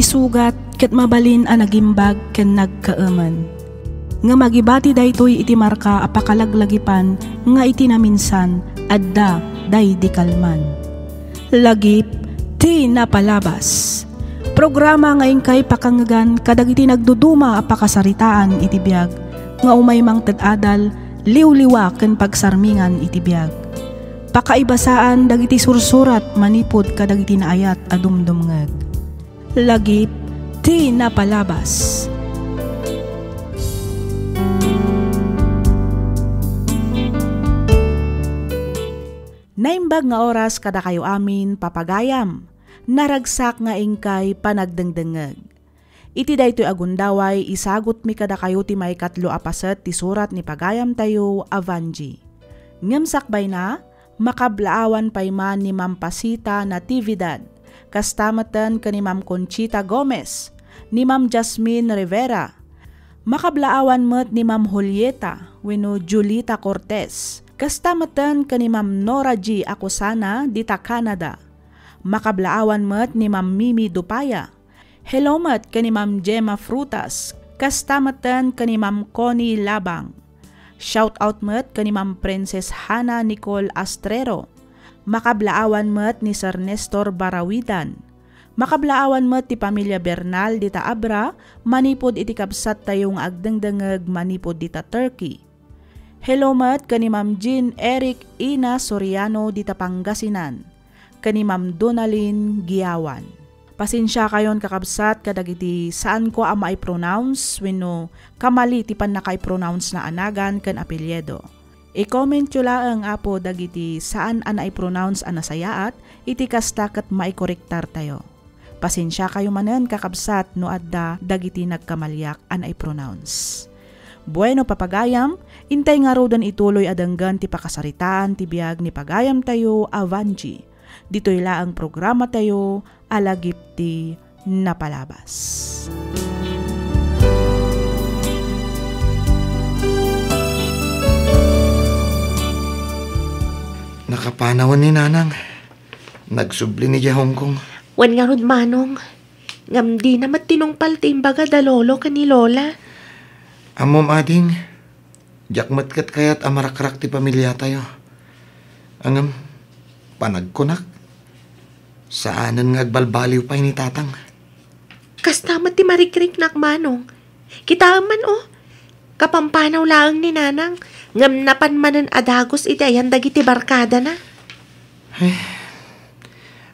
isugat ket mabalin a nagimbag ken nagkaaman. Nga magibati daytoy iti marka a pakalaglagipan nga iti naminsan adda day di kalman. Lagip ti napalabas. Programa nga ingkay pakangagan kadagiti nagduduma a pakasaritaan iti biag nga umaymang ted-adal liwliwa ken pagsarmingan iti biag. Pakaibasaan dagiti sursurat manipod kadagiti naayat a dumdumngeg. Lagip ti napalabas. Naimbag nga oras kada kayo amin papagayam, naragsak nga ingkay panagdengdengeg. Iti daytoy agundaway isagot mi kada kayo ti may 3 apaset ti surat ni pagayam tayo Avanji. Ngemsakbay na, makablaawan payman ni Ma'am Pasita Natividad, kastamatan ka ni Ma'am Conchita Gomez, ni Ma'am Jasmine Rivera, makablaawan met ni Ma'am Julieta wenno Julita Cortez, kastamatan ka ni Ma'am Nora G. Acosana dita Canada, makablaawan met ni Ma'am Mimi Dupaya, hello met ka ni Ma'am Gemma Frutas, kastamatan ka ni Ma'am Connie Labang, shout out met ka ni Ma'am Princess Hannah Nicole Astrero, makablaawan met ni Sir Nestor Barawidan, makablaawan met ti pamilya Bernal dita Abra, manipod iti kabsat tayong agdengdengeg manipod dita Turkey. Hello met ka ni Ma'am Jean Eric Ina Soriano dita Pangasinan, ka ni Ma'am Donalyn Giawan. Pasensya kayon kakabsat kadagiti saan ko ang mai-pronounce wenno kamali ti panakay-pronounce na anagan ken apelyedo. I-comment nyo lang apo dagiti saan an ai-pronounce an nasayaat iti kasta ket mai-korektar tayo. Pasensya kayo manen kakabsat no adda dagiti nagkamalyak an ai-pronounce. Bueno papagayam, intay nga ro dan ituloy adanggan ti pakasaritaan ti biag ni pagayam tayo Avanji. Dito'y laang programa tayo alagip ti napalabas. Nakapanawan ni Nanang. Nagsubli ni Hong Kong. Wan nga rod manong. Ngam di namat tinungpal ti imbaga da lolo ka ni Lola. Amom ading, jakmat kat kayat amarakrak ti pamilya tayo. Angam, panagkunak. Saanan nga agbalbaliw pa ni Tatang. Kastamat ti marikrik nak manong. Kita man kapampanaw laang ni Nanang. Ngam napan manen adagos iti ayan dagiti barkada na. Ay,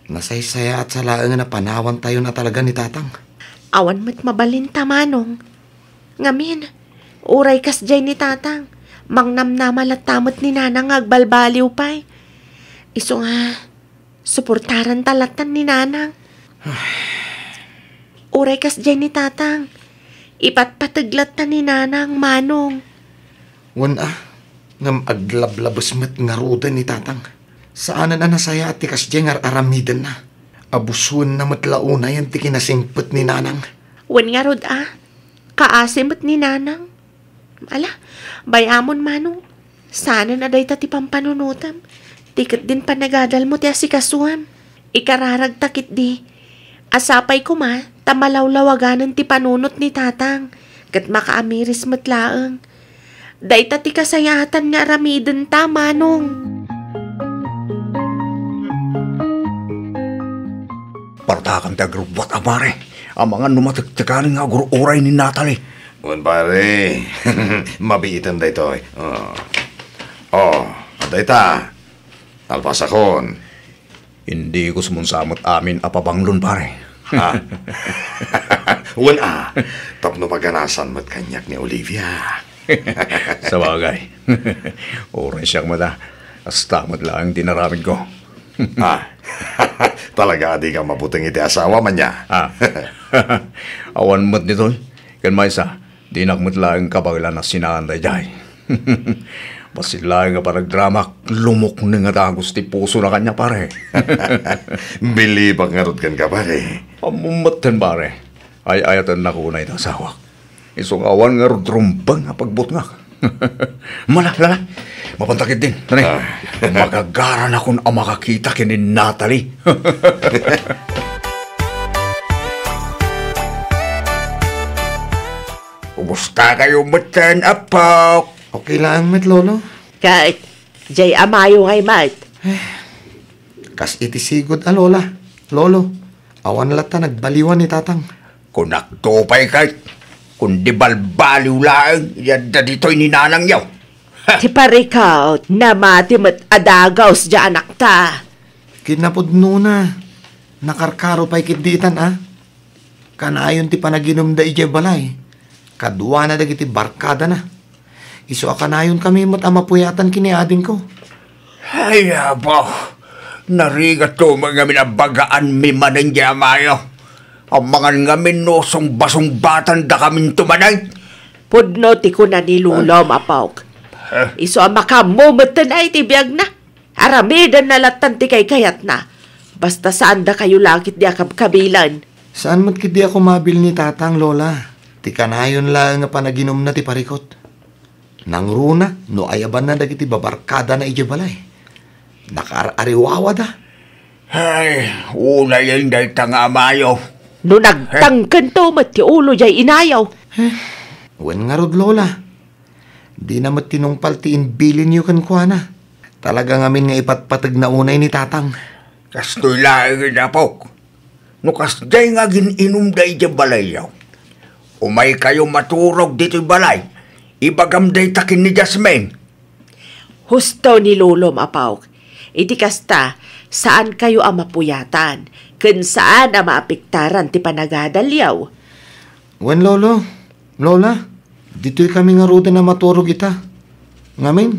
nasaysaya at sa laang na panawan tayo na talaga ni Tatang. Awan mat mabalinta manong. Ngamin, uray kas jay ni Tatang. Mangnamnamalat tamot ni Nanang agbalbaliw pa'y. Iso nga, suportaran talatan ni Nanang. Uray kas jay ni Tatang. Ipatpataglat na ni Nanang manong. Wan ngam aglablabas met nga ruda ni Tatang. Saanan na nasaya at tikas jay nga aramidan na. Abusun na matlauna yan ti kinasingpet ni Nanang. Wan nga rod kaasimot ni Nanang. Ala, bayamon manong. Sana na day ti pampanunutam. Tiket din panagadal mo ti asikasuam. Ikararag takit di. Asapay ko tamalawlawaganan ti panunot ni Tatang. Kat makaamiris matlaang. Day ti kasayatan nga aramiden ta manong. Partakan ti agrubot amare. Ang mga numatagtaganin nga agururay ni Natalie. Wan pare, mabiitan da ito. Dayta, talpasakon. Hindi ko sumunsamot amin apabanglon pare. Ha? Wan tapno maganasan mat kanyak ni Olivia. Sa bagay. Oray siyang mata. Astamad lang ang dinaramid ko. Talaga di ka mabuting iti asawa man niya. Awan mat nito. Kan maysa, di nakmat lang kabagla na sinaan dayay. Basilayan nga parang drama, lumok na nga dagos ti puso na kanya pare. Bilibak nga rod kan ka pare. Amumatan pare. Ay ayatan na kunay ng sawak. Isong awan nga rod rumbang nga pagbot nga. Lala. Mapantakit din. Tanay, magagaran akong makakita kini Natalie. Kumusta kayo matan, apok? Okay lang, met, lolo. Kahit, jay amayo ngay mat. Kas itisigod, lola. Lolo, awan lata nagbaliwan ni tatang. Kung naktupay kay, kung di balbaliw lang, yan na dito'y ninanang yaw. Ti parikaw, namati mat adagaw sa anak ta. Kinapod nuna. Nakarkaro pa'y kitditan, Kanayon ti panaginom da ije balay. Kadwa na dagiti barkada na. Iso akanayon kami mat amapuyatan kiniading ko. Ay, abo. Narigat to mga minabagaan mi manan di amayo. Ang mga nga minosong basong batan da kamin tumanay. Pudno ti ko na nilulom, apawk. Iso ang makamumatan ay tibiyag na. Aramidan na latan ti kay kayat na. Basta saan da kayo langit di kabilan. Saan mat kidi ako mabil ni tatang, lola? Ti kanayon lang nga panaginom na ti parikot. Nang runa, no ayaban na dagiti babarkada na ije balay. Nakaariwawa da. Ay, una yung dahi tanga amayo. No nagtangkan to, mat ti ulo jay inayaw. Wen nga rod, lola. Di na mat tinungpal ti inbilin yu kan kuana. Talaga ngamin nga ipatpatag na unay ni tatang. Kastoy lang apok. No kasday nga gininom day di balay yaw. Umay kayo maturog dito'y balay. Ibagam day takin ni Jasmine. Husto ni lulom, apawk. Iti kasta, saan kayo ang mapuyatan? Kun saan ang maapiktaran ti panagadalyaw? Wen, lolo. Lola, dito'y kami nga ruta na maturog ita. Ngamin,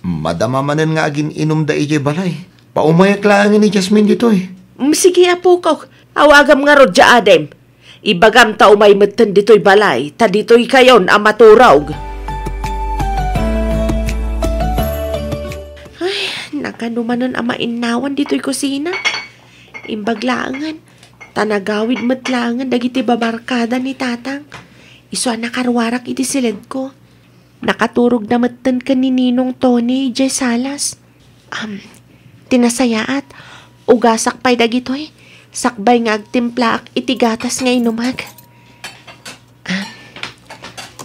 madamamanan nga agin inom da ije balay. Paumayak lang ni Jasmine dito'y. Sige, apukok. Awagam nga rodya adem. Ibagam ta umay matan dito'y balay, ta dito'y kayon ang maturog. Ay, nakanumanon ang mainawan dito'y kusina. Imbaglangan, tanagawid matlangan dagiti babarkada ni tatang. Iso nakarwarak iti silid ko. Nakaturog na matan ka ni Ninong Tony, Jay Salas. Tinasayaat. Ugasak pa'y dagitoy. Sakbay nga agtimplaak itigatas nga inumag.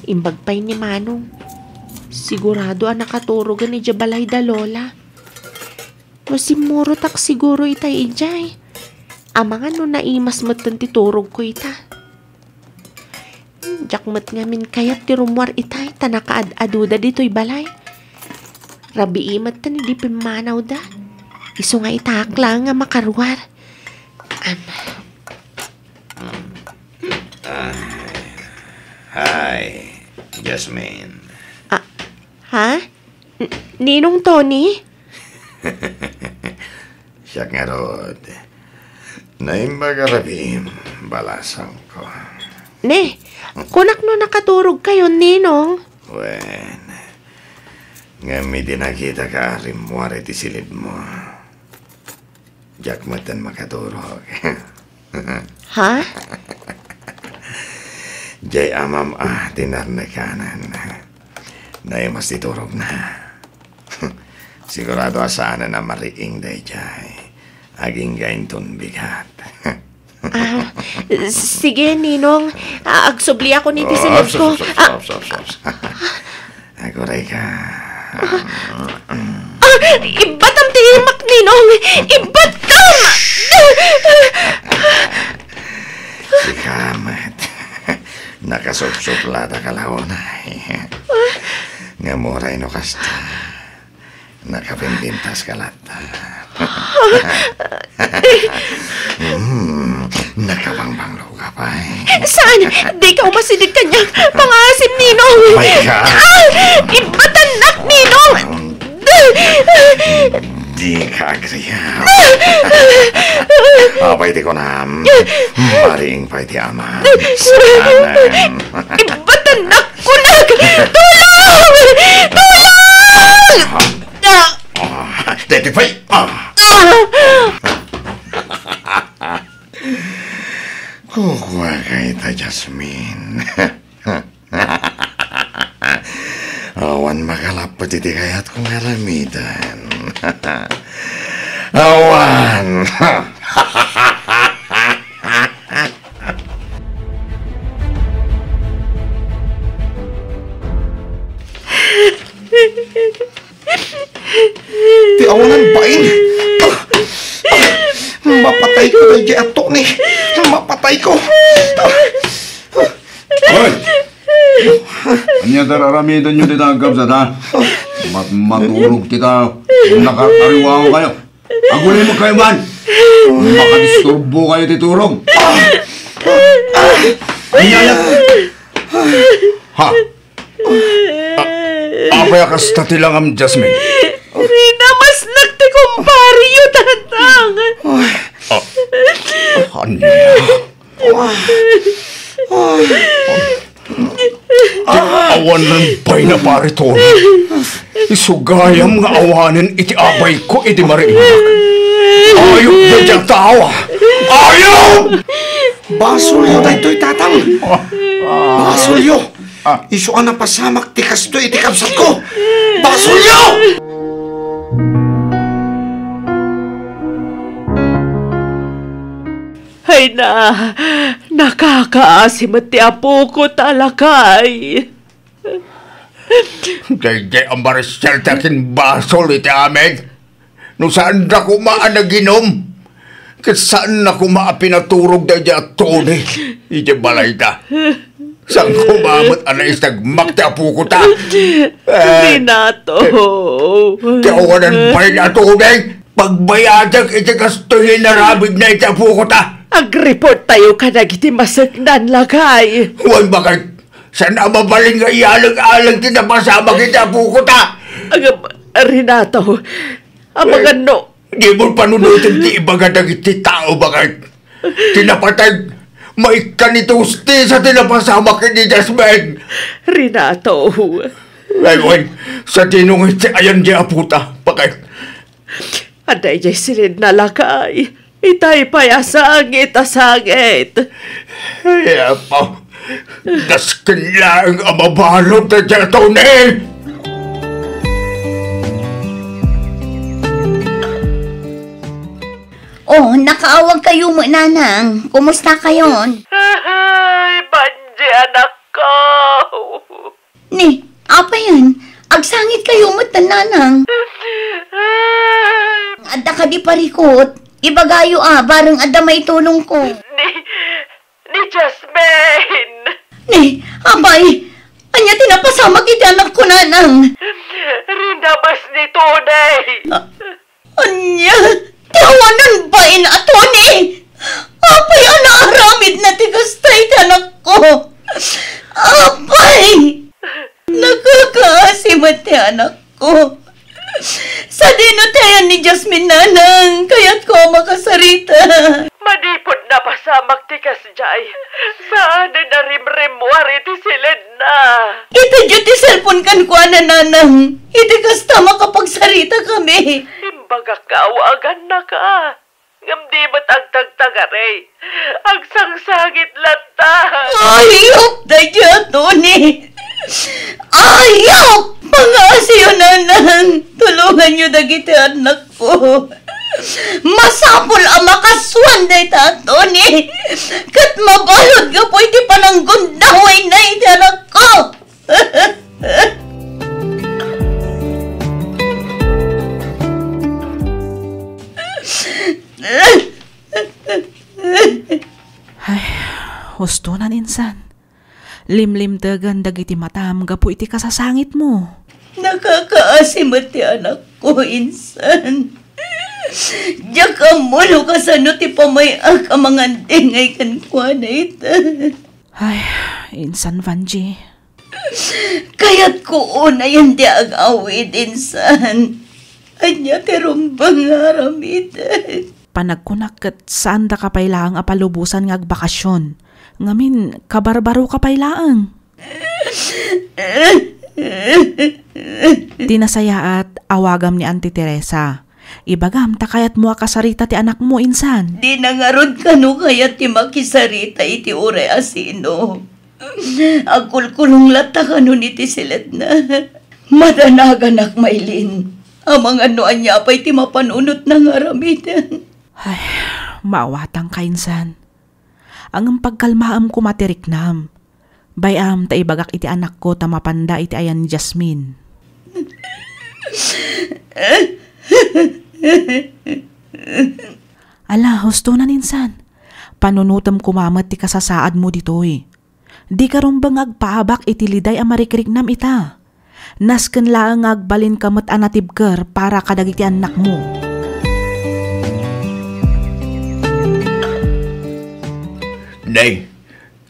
Imbag pa'y ni Manong. Sigurado ang nakaturogan ni Jabalay da Lola. Masimuro tak siguro itay ijay. Amangan no naimas matan titurog ko ita. Jakmat ngamin kayat ti rumwar itay tanakaad-aduda dito'y balay. Rabi imat ta ni di pimanaw da. Iso nga itakla nga makarwar. Hi, Jasmine. Ha? Ninong Tony? Siya nga rod. Naimbagarabi, balasang ko. Ne, kunak no nakaturog kayo, Ninong. Wen, nga may dinakita ka rimwari ti silid mo. Jakmatan makaturog. Ha? Jay amam tinarnakanan. Nay mas titurog na. Sigurado asana na mariing day jay. Aging gainton bigat. Sige, Ninong. Agsubli ako ni tisilid ko. Stop. Aguray ka. Ibatam tihimak, Ninong! Ibatam! Si Kamat. Nakasup-suplada ka launay. Nga moray no kasta. Nakapimpintas ka lata. Nakabangbanglo ka pa Saan? Di ka umasidig kanya. Pangasim, Ninong! My God! Ibatanak, Ninong! Di ka agriyaw. Pwede ko na. Maring pwede ama. Saanan. Ibatanak ko na! Tulong! Tulong! Detify! Kukuha kita, Jasmine. Awan makalapot iti kayat kong aramidan. Awan! awanan bain. Mapatay ko na di ato ni. Mapatay ko. Hoy! Anya dararamitan nyo ditangkap sa ta? Matulog kita. Nakakariwa ko kayo. Agulin mo kayo man. Makadisturbo kayo titurog. Anyayat! Ha? Apay akas tatilang am Jasmine. Rina, mas nagtikumpari yung tatang. Anya? Awan ng bay na pare to. Isugayam nga awanin iti abay ko iti mariinak. Ayok na diyang tawa. Ayok! Basulyo na ito'y tatang. Basulyo. Iso ka na pasamak tikas to iti kapsat ko. Basulyo! Ay na, nakakaasim at tiapo ko talakay. Dayjay ang Maricel takin basol iti amin. No saan na kumaan na ginom? Saan na kumaan pinaturog dayjay at tuni? Iti balay ta. Saan kumamot anay istagmak ti apo ko ta? Renato. Tiawanan pa rin na tubig. Pagbayadag iti kastuhin na rabid na iti apo ko ta. Ag-report tayo ka nagiti masagnan lagay. Huwag bakit saan na mabaling nga ialag-alag tinapasama kita apo ko ta? Renato, mga no. Di mo panunutin ti ibagadag iti tao bakit? Tinapatag maikanitusti sa tinapasama kini Jasmine. Renato. Aywan, sa tinungit si ayan di aputa, bakit? Aday jay silid na lakay. Itay payasangit asangit. Kaya pa, daskin lang ang mabalot na dyan ni. Oh, nakaawag kayo mo, nanang. Kumusta kayon? Ay, Panji, anak ko. Ni, apa yan? Agsangit kayo mo, nanang. Adda ka di parikot. Ibagayo barang adda may tulong ko. Ni Jasmine. Ni, abay. Anya tinapasama kita anak ko, nanang. Rinabas ni Tunay. Anya, tiawanan ba ato ni? Apay, anaaramid na tikastay anak ko. Apay, nakakaasimat ti anak ko. Sa dinutayan ni Jasmine, nanang, kaya't ko makasarita. Manipod na pasamak ti kasjay. Saan na rimrimwar iti silid na. Ito dyan ti cellphone kan ko, nanang. Iti kasta makapagsarita kami. Imbaga kaawagan na ka. Ngam di ba't agtagtagaray. Agsangsagit lata. Ayok na dyan, Tony. Ayok! Pangasiyo, nanang. Tulungan niyo dagiti anak ko. Masapol ang makaswan na ita, Tony. Kat mabalod ka po iti pananggundaway na iti anak ko. Ay, husto na insan. Limlim dagan dagiti matam gapu iti kasasangit mo. Nakakaasim at ti anak ko, insan. Diyak ang mulo kasano ti pamayag ang mga dingay kan kwa na ita. Ay, insan Vanji. Kaya't ko una yan di agawid, insan. Anya ti rumbang aramid. Panagkunak kat saan da kapailaang apalubusan ng agbakasyon. Ngamin, kabarbaro kapailaang. Tinasaya at awagam ni Auntie Teresa. Ibagam, takayat mo akasarita ti anak mo, insan. Di nangarod ka no kaya ti makisarita iti ure asino. Agkulkulong lata ka no iti silat na. Madanagan Maylin. Ang mga noan niya pa'y ti mapanunot ng aramitan. Ay, maawatang ka, insan. Ang pagkalmaam ko matiriknam. Bayam ta ibagak iti anak ko ta mapanda iti ayan Jasmine. Ala, husto na ninsan. Panunutam kumamat ti kasasaad mo ditoy. Di ka rumbang agpaabak itiliday ang marikrignam ita. Nasken laang agbalin kamot anatibker para kadagiti anak mo. Nay,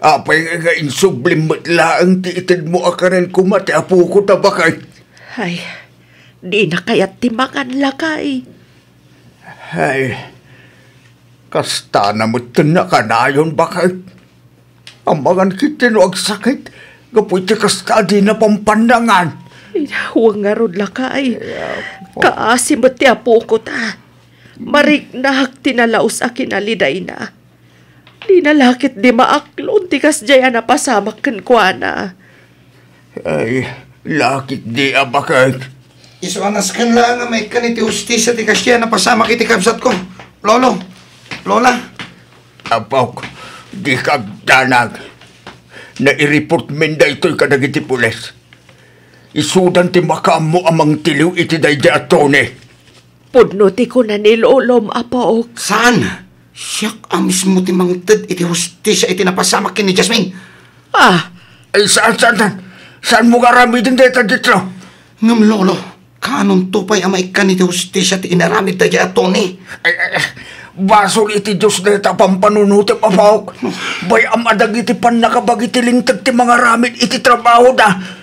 apay nga insublimot laang ti itid mo akaran kumati apo ko tabakay. Ay, di na kaya't timakan lakay. Ay, kasta na mo't na kanayon bakay. Amangan kita no agsakit, gapoy ti kasta di na pampandangan. Huwag nga rod lakay. Kaasim at ti apo ko ta. Marik na tinalaos a kinaliday na. Di nalakit di maaklon ti kasjaya na pasamak kan kwa na. Ay, lakit di abakay. Isuanas kan lang nga may kaniti hustisya ti kasya na pasama kiti kabsat ko. Lolo, Lola. Apok, di kagdanag. Na-i-report men da ito'y kadagiti pulis. Isudan ti makaam mo amang tiliw iti daydi atone. Pudno ti ko na nilolom, apaok. Saan? Siyak mismo ti mangted iti hustisya iti napasama kini Jasmine. Ah, Ay, saan mo karami din dito dito? Ngam lolo, kanon tupay ang maikan iti hustisya ti inaramid daydi atone. Ay, basol iti Diyos na ita pampanunutim apawak. Bay amadag iti pan nakabag iti lingtag ti mga ramid iti trabaho da.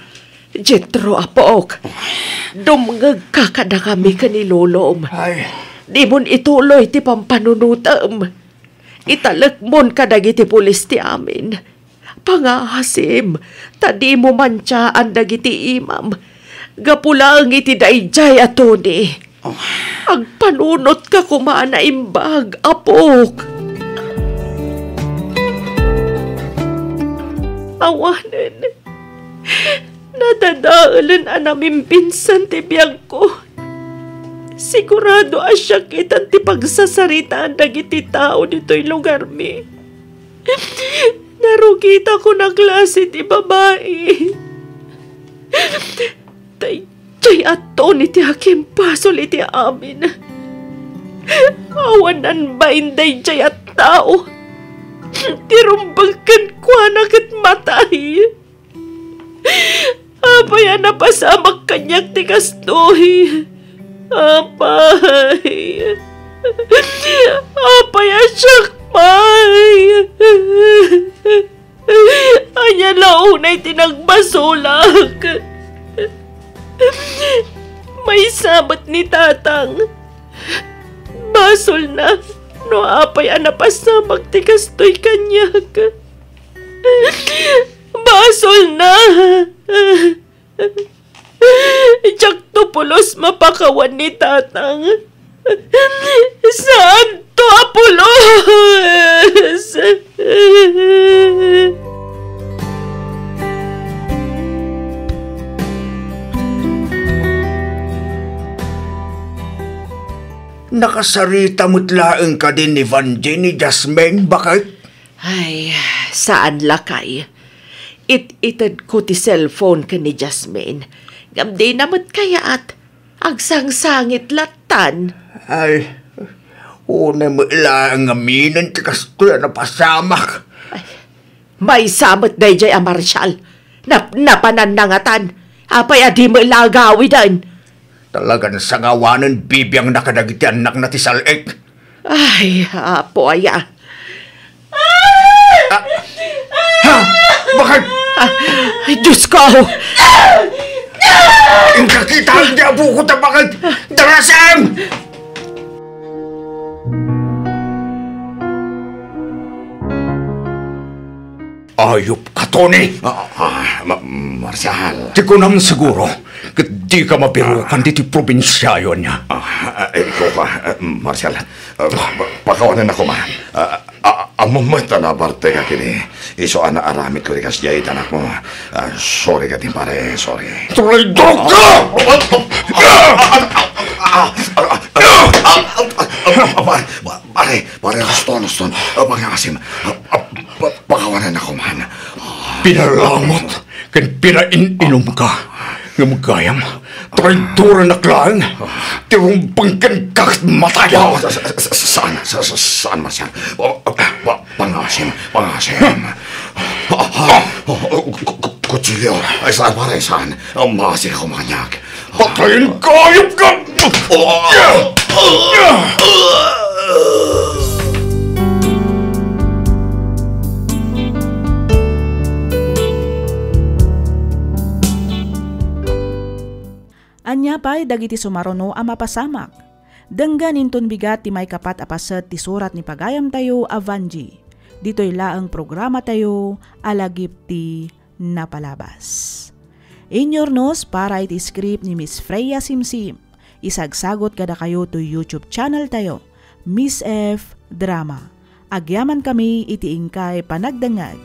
Jetro, apaok. Dumngag ka kada kami kanilolom. Ay, Di mon ituloy ti pampanunutam. Italagmon kadagiti pulis ti amin. Pangahasim, tadi mo mantsaan dagiti imam. Gapulang iti dayjay atone. Agpanunot ka kumana imbag, apok. Awanan. Nadadaalan anaming pinsan ti biyag ko. Sigurado asya kitan ti pagsasaritaan dagiti tao dito'y lugar mi. Narugita ko na klase ti babae. Tay ato ni ti hakim pasol iti amin. Awanan ba inday jay at tao? Tirumbagkan kwa nakit matay. Apay na pasamak kanyak ti kastoy. Apay. Apay asyak may. Anya launay tinagbasolak. May sabat ni tatang. Basol na. No apay na pasamak ti kastoy kanyak. Basol na. Tiyak to pulos mapakawan ni tatang. Saan to apulos? nakasarita mo't laeng ka din ni Vanjie ni Jasmine, bakit? Ay, saan lakay? It-itad ko ti cellphone ka ni Jasmine. Gamdi namat kaya at agsangsangit latan. Ay, una mo ilang aminan ti kastoy na pasamak. Ay, may samat day jay a Marshal. Napananangatan. Apay adi mo ilagawi dan. Talagang sangawanan bibiyang nakadagiti anak na ti Salek. Ay, apo aya. Ha? Bakit? Ay, Diyos ko! Ang kakita ang diabo ko ta bakit? Darasam! Ayop ka, Tony! Marshal. Di ko naman siguro, di ka mapirukan di ti probinsyayo niya. Ikaw ka, Marshal. Pakawanan ako, ma. Amamay talabarte ka kini. Iso ana aramit ko di kasya itanak mo. Sorry ka din, pare. Sorry. Traidor ka! Pare, Aston. Pagkakasim. Pakawanan ako, man. Pinalamot, kan pinaininom ka. Ngamagayam, Traidora na klan! Tirong bangkan kakat mataya! Saan, Marcial? Pangasim. Kutsilyo. Saan, pare, saan? Masih ako manyak. Patayin ka! Ayop ka! Anya pa'y dagiti sumaruno a mapasamak. Denggan inton bigat ti may kapat apaset ti surat ni pagayam tayo Avanji. Dito'y laang programa tayo alagip ti napalabas. Inyornos para iti script ni Miss Freya Simsim. Isagsagot kada kayo to YouTube channel tayo, Miss F Drama. Agyaman kami iti ingkay panagdangag.